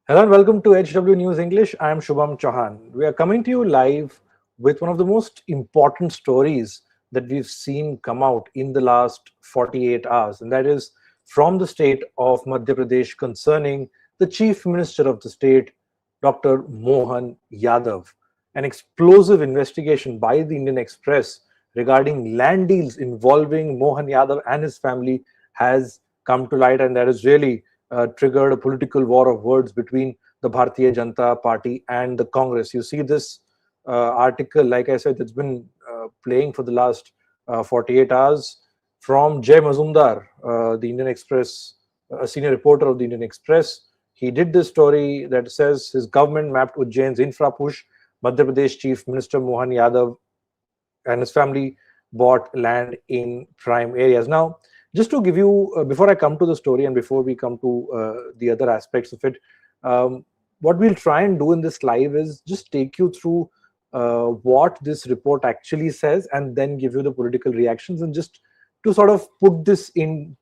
Hello and welcome to HW News English. I am Shubham Chauhan. We are coming to you live with one of the most important stories that we've seen come out in the last 48 hours, and that is from the state of Madhya Pradesh concerning the Chief Minister of the state, Dr. Mohan Yadav. An explosive investigation by the Indian Express regarding land deals involving Mohan Yadav and his family has come to light, and that has really triggered a political war of words between the Bharatiya Janata Party and the Congress. You see this article, like I said, it's been playing for the last 48 hours from Jay Mazumdar, the Indian Express, a senior reporter of the Indian Express. He did this story that says his government mapped Ujjain's infra push. Madhya Pradesh Chief Minister Mohan Yadav and his family bought land in prime areas. Now, just to give you, before I come to the story and before we come to the other aspects of it, what we'll try and do in this live is just take you through what this report actually says and then give you the political reactions, and just to sort of put this in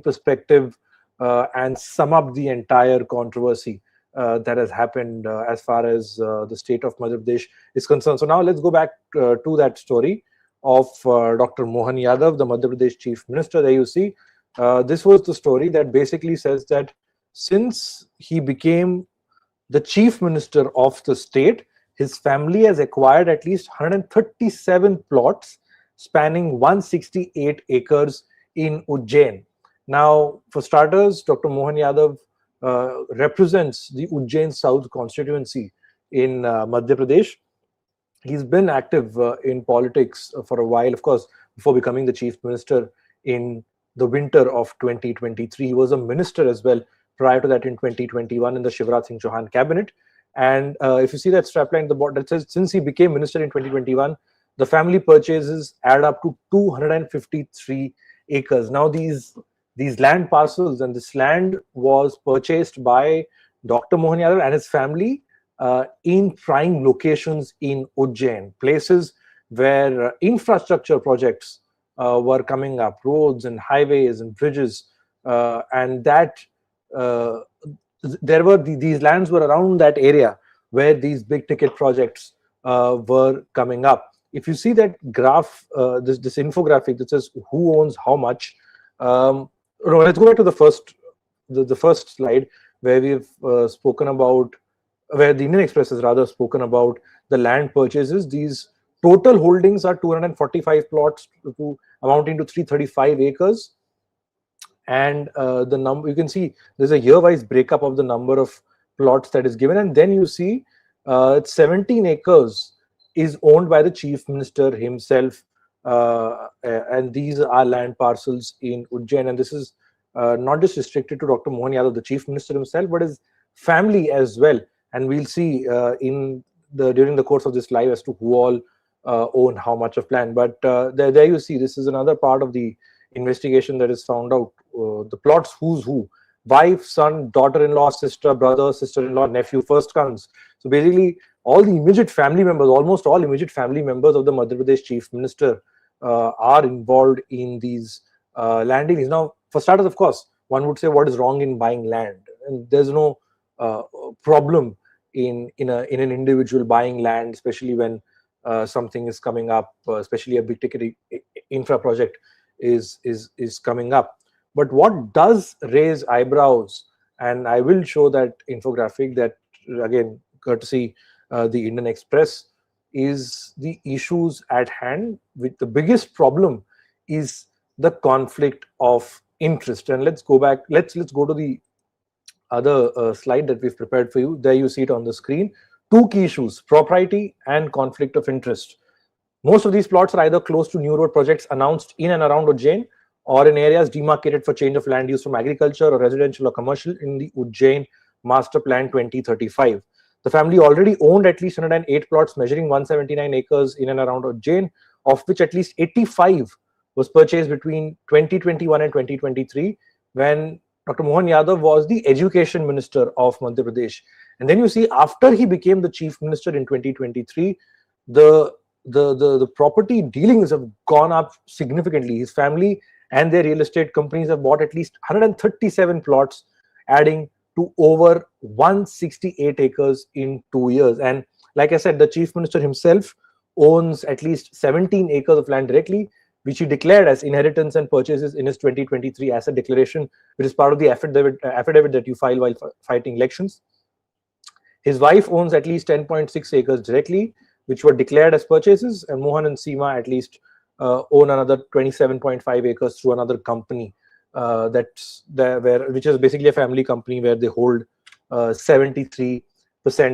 perspective and sum up the entire controversy that has happened as far as the state of Madhya Pradesh is concerned. So now let's go back to that story of Dr. Mohan Yadav, the Madhya Pradesh Chief Minister. There you see, this was the story that basically says that since he became the Chief Minister of the state, his family has acquired at least 137 plots spanning 168 acres in Ujjain. Now, for starters, Dr. Mohan Yadav represents the Ujjain South constituency in Madhya Pradesh. He's been active in politics for a while, of course, before becoming the chief minister in the winter of 2023. He was a minister as well prior to that in 2021 in the Shivraj Singh Chauhan cabinet. And if you see that strapline at the bottom, that says since he became minister in 2021, the family purchases add up to 253 acres. Now, these land parcels and this land was purchased by Dr. Mohan Yadav and his family in prime locations in Ujjain, places where infrastructure projects were coming up, roads and highways and bridges, and that there were these lands were around that area where these big ticket projects were coming up. If you see that graph, this infographic that says who owns how much, let's go back to the first slide where we've spoken about, where the Indian Express has rather spoken about the land purchases. These total holdings are 245 plots amounting to 335 acres. And the number, you can see there's a year-wise breakup of the number of plots that is given. And then you see 17 acres is owned by the chief minister himself. And these are land parcels in Ujjain. And this is not just restricted to Dr. Mohan Yadav, the chief minister himself, but his family as well. And we'll see during the course of this live as to who all own how much of land. But there you see, this is another part of the investigation that is found out. The plots, who's who: wife, son, daughter-in-law, sister, brother, sister-in-law, nephew, first cousins. So basically, all the immediate family members, almost all immediate family members of the Madhya Pradesh chief minister are involved in these land dealings. Now, for starters, of course, one would say, what is wrong in buying land? And there's no problem in an individual buying land, especially when something is coming up, especially a big ticket infra project is coming up. But what does raise eyebrows, and I will show that infographic, that again courtesy the Indian Express, is the issues at hand. With the biggest problem is the conflict of interest. And let's go back, let's go to the other slide that we've prepared for you. There you see it on the screen. Two key issues: propriety and conflict of interest. Most of these plots are either close to new road projects announced in and around Ujjain, or in areas demarcated for change of land use from agriculture or residential or commercial in the Ujjain Master Plan 2035. The family already owned at least 108 plots measuring 179 acres in and around Ujjain, of which at least 85 was purchased between 2021 and 2023, when Dr. Mohan Yadav was the education minister of Madhya Pradesh. And then you see, after he became the chief minister in 2023, the property dealings have gone up significantly. His family and their real estate companies have bought at least 137 plots, adding to over 168 acres in 2 years. And like I said, the chief minister himself owns at least 17 acres of land directly, which he declared as inheritance and purchases in his 2023 asset declaration, which is part of the affidavit that you file while fighting elections. His wife owns at least 10.6 acres directly, which were declared as purchases, and Mohan and Seema at least own another 27.5 acres through another company, which is basically a family company where they hold 73%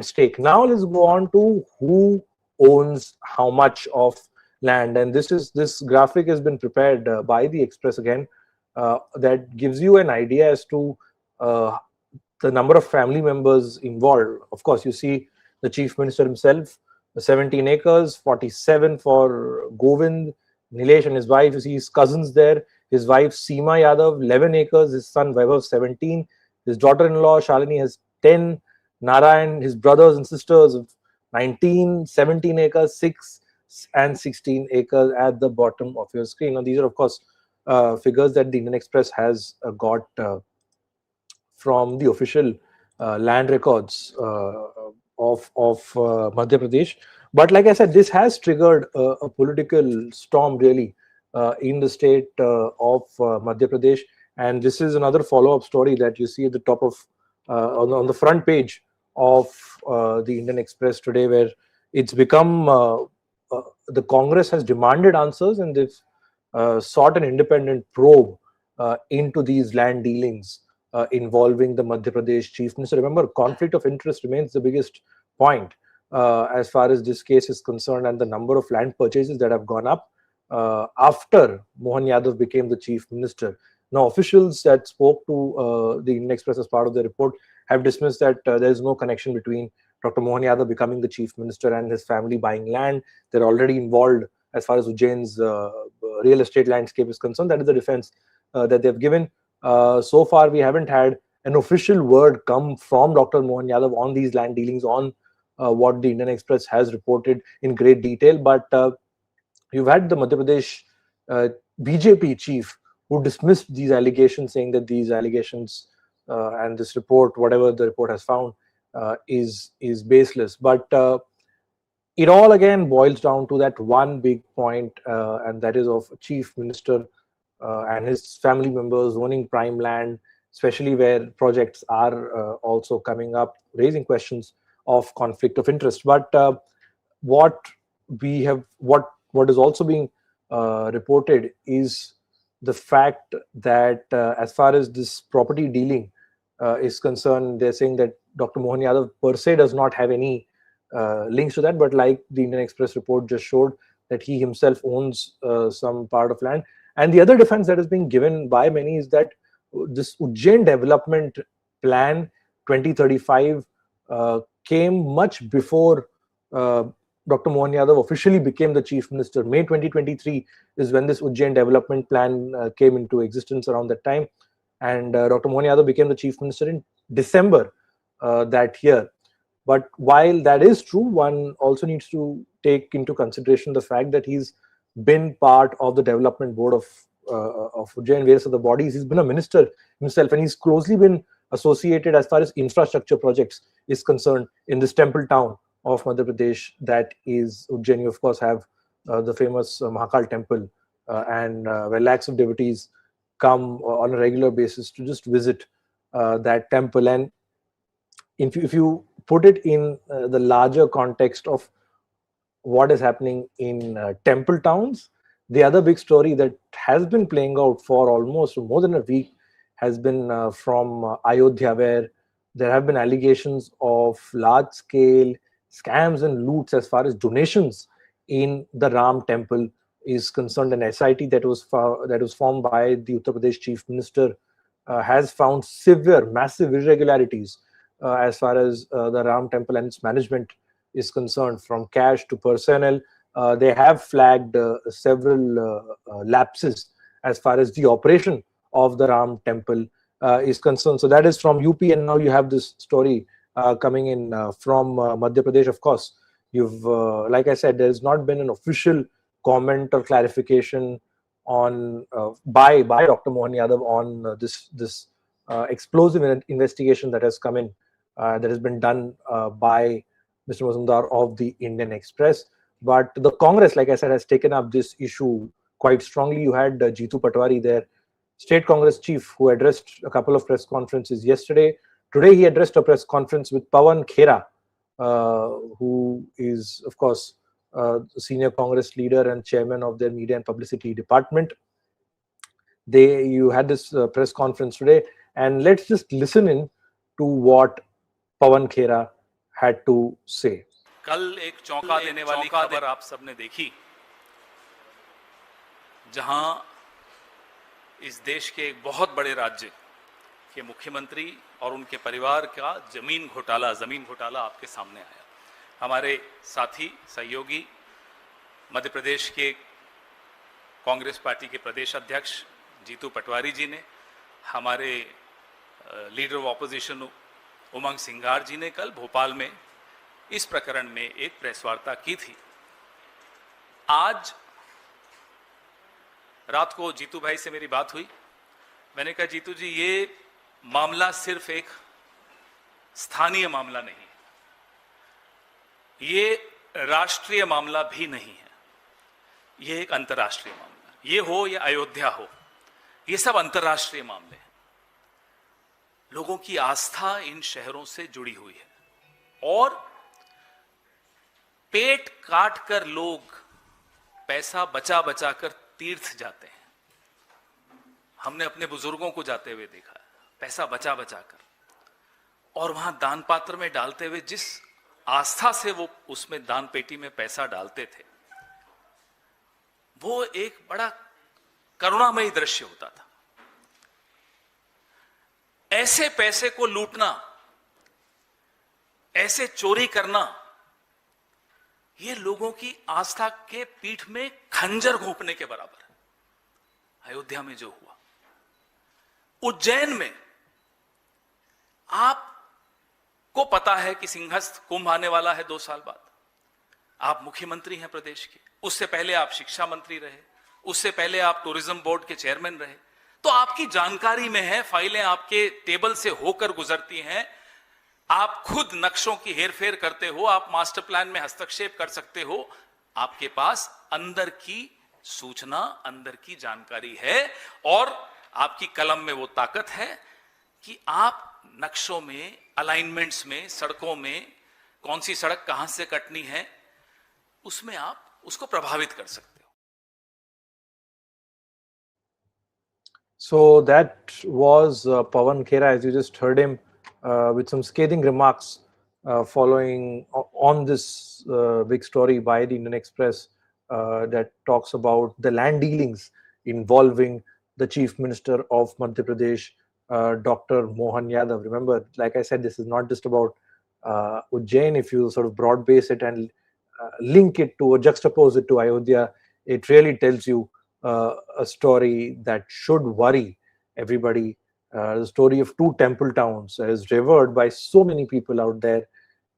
stake. Now let's go on to who owns how much of land, and this graphic has been prepared by the Express again, that gives you an idea as to the number of family members involved. Of course, you see the chief minister himself, 17 acres, 47 for Govind, Nilesh and his wife. You see his cousins there. His wife Seema Yadav, 11 acres. His son Vaibhav, 17. His daughter-in-law Shalini has 10. Narayan, his brothers and sisters of 19, 17 acres, 6 and 16 acres at the bottom of your screen. Now, these are, of course, figures that the Indian Express has got from the official land records of Madhya Pradesh. But like I said, this has triggered a political storm really in the state of Madhya Pradesh. And this is another follow-up story that you see at the top of, on the front page of the Indian Express today, where it's become, the Congress has demanded answers, and they've sought an independent probe into these land dealings involving the Madhya Pradesh chief minister. Remember, conflict of interest remains the biggest point as far as this case is concerned, and the number of land purchases that have gone up after Mohan Yadav became the chief minister. Now, officials that spoke to the Indian Express as part of the report have dismissed that there is no connection between Dr. Mohan Yadav becoming the chief minister and his family buying land. They're already involved as far as Ujjain's real estate landscape is concerned. That is the defense that they've given. So far, we haven't had an official word come from Dr. Mohan Yadav on these land dealings, on what the Indian Express has reported in great detail. But you've had the Madhya Pradesh BJP chief who dismissed these allegations, saying that these allegations and this report, whatever the report has found, is baseless. But it all again boils down to that one big point, and that is of chief minister and his family members owning prime land, especially where projects are also coming up, raising questions of conflict of interest. But what is also being reported is the fact that as far as this property dealing is concerned, they're saying that Dr. Mohan Yadav per se does not have any links to that, but like the Indian Express report just showed, that he himself owns some part of land. And the other defense that is being given by many is that this Ujjain development plan 2035 came much before Dr. Mohan Yadav officially became the chief minister. May 2023 is when this Ujjain development plan came into existence, around that time. And Dr. Mohan Yadav became the chief minister in December that year. But while that is true, one also needs to take into consideration the fact that he's been part of the development board of Ujjain, various other bodies. He's been a minister himself, and he's closely been associated as far as infrastructure projects is concerned in this temple town of Madhya Pradesh, that is Ujjain. You of course have the famous Mahakal temple, and where lakhs of devotees come on a regular basis to just visit that temple. And if you put it in the larger context of what is happening in temple towns, the other big story that has been playing out for almost more than a week has been from Ayodhya, where there have been allegations of large-scale scams and loots as far as donations in the Ram temple is concerned. An SIT that was formed by the Uttar Pradesh chief minister has found severe, massive irregularities as far as the Ram temple and its management is concerned, from cash to personnel. They have flagged several lapses as far as the operation of the Ram temple is concerned. So that is from UP, and now you have this story coming in from Madhya Pradesh. Of course, you've like I said, there has not been an official comment or clarification on by Dr. Mohan Yadav on this explosive investigation that has come in, that has been done by Mr. Mazumdar of the Indian Express. But the Congress, like I said, has taken up this issue quite strongly. You had Jeetu Patwari there, State Congress chief, who addressed a couple of press conferences yesterday. Today, he addressed a press conference with Pawan Khera, who is, of course, senior Congress leader and chairman of their media and publicity department. You had this press conference today, and let's just listen in to what Pawan Khera had to say. कल एक चौंका देने वाली खबर आप सबने देखी, जहां इस देश के एक बहुत बड़े राज्य के मुख्यमंत्री और उनके परिवार का जमीन घोटाला आपके सामने आया। हमारे साथी सहयोगी मध्य प्रदेश के कांग्रेस पार्टी के प्रदेश अध्यक्ष जीतू पटवारी जी ने, हमारे leader of opposition Umang Singhar जी ने कल भोपाल में इस प्रकरण में एक प्रेस वार्ता की थी। आज रात को जीतू भाई से मेरी बात हुई। मैंने कहा, जीतू जी, ये मामला सिर्फ एक स्थानीय मामला नहीं, ये राष्ट्रीय मामला भी नहीं है, ये एक अंतर्राष्ट्रीय मामला। ये हो या अयोध्या हो, ये सब अंतर्राष्ट्रीय मामले हैं। लोगों की आस्था इन शहरों से जुड़ी हुई है और पेट काट कर लोग पैसा बचा बचा कर तीर्थ जाते हैं। हमने अपने बुजुर्गों को जाते हुए देखा है, पैसा बचा बचा कर, और वहां दान पात्र में डालते हुए जिस आस्था से वो उसमें दान पेटी में पैसा डालते थे, वो एक बड़ा करुणामयी दृश्य होता था। ऐसे पैसे को लूटना, ऐसे चोरी करना, ये लोगों की आस्था के पीठ में खंजर घोंपने के बराबर है। अयोध्या में जो हुआ, उज्जैन में आपको पता है कि सिंहस्थ कुंभ आने वाला है 2 साल बाद। आप मुख्यमंत्री हैं प्रदेश के, उससे पहले आप शिक्षा मंत्री रहे, उससे पहले आप टूरिज्म बोर्ड के चेयरमैन रहे, तो आपकी जानकारी में है, फाइलें आपके टेबल से होकर गुजरती हैं। आप खुद नक्शों की हेरफेर करते हो, आप मास्टर प्लान में हस्तक्षेप कर सकते हो। आपके पास अंदर की सूचना, अंदर की जानकारी है, और आपकी कलम में वो ताकत है कि आप नक्शों में, अलाइनमेंट्स में, सड़कों में कौन सी सड़क कहां से कटनी है, उसमें आप उसको प्रभावित कर सकते हो। So that was Pawan Khera, as you just heard him, with some scathing remarks following on this big story by the Indian Express that talks about the land dealings involving the Chief Minister of Madhya Pradesh, Dr. Mohan Yadav. Remember, like I said, this is not just about Ujjain. If you sort of broad base it and link it to or juxtapose it to Ayodhya, it really tells you a story that should worry everybody. The story of 2 temple towns is revered by so many people out there,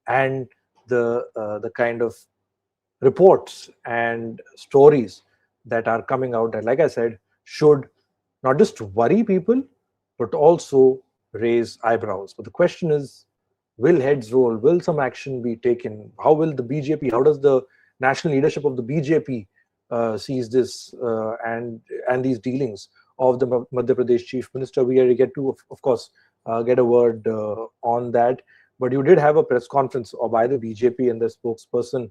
and the kind of reports and stories that are coming out that, like I said, should not just worry people but also raise eyebrows. But the question is, will heads roll? Will some action be taken? How will the BJP, how does the national leadership of the BJP sees this and these dealings of the Madhya Pradesh Chief Minister? We are to get to, of course, get a word on that. But you did have a press conference by the BJP and the spokesperson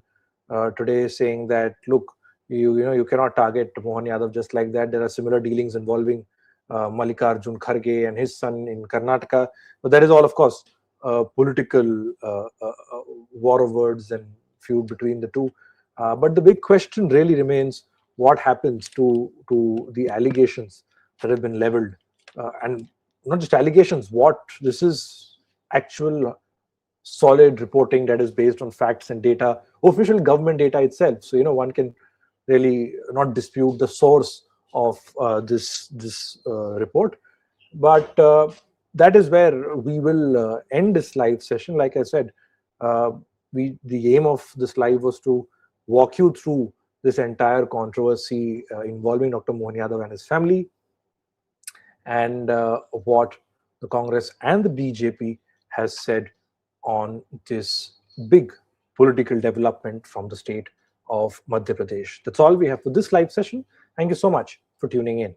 today saying that, look, you cannot target Mohan Yadav just like that. There are similar dealings involving Mallikarjun Kharge and his son in Karnataka. But that is all, of course, political war of words and feud between the two. But the big question really remains, what happens to the allegations that have been leveled? And not just allegations, this is actual solid reporting that is based on facts and data, official government data itself. So, one can really not dispute the source of this report. But that is where we will end this live session. Like I said, the aim of this live was to walk you through this entire controversy involving Dr. Mohan Yadav and his family, and what the Congress and the BJP has said on this big political development from the state of Madhya Pradesh. That's all we have for this live session. Thank you so much for tuning in.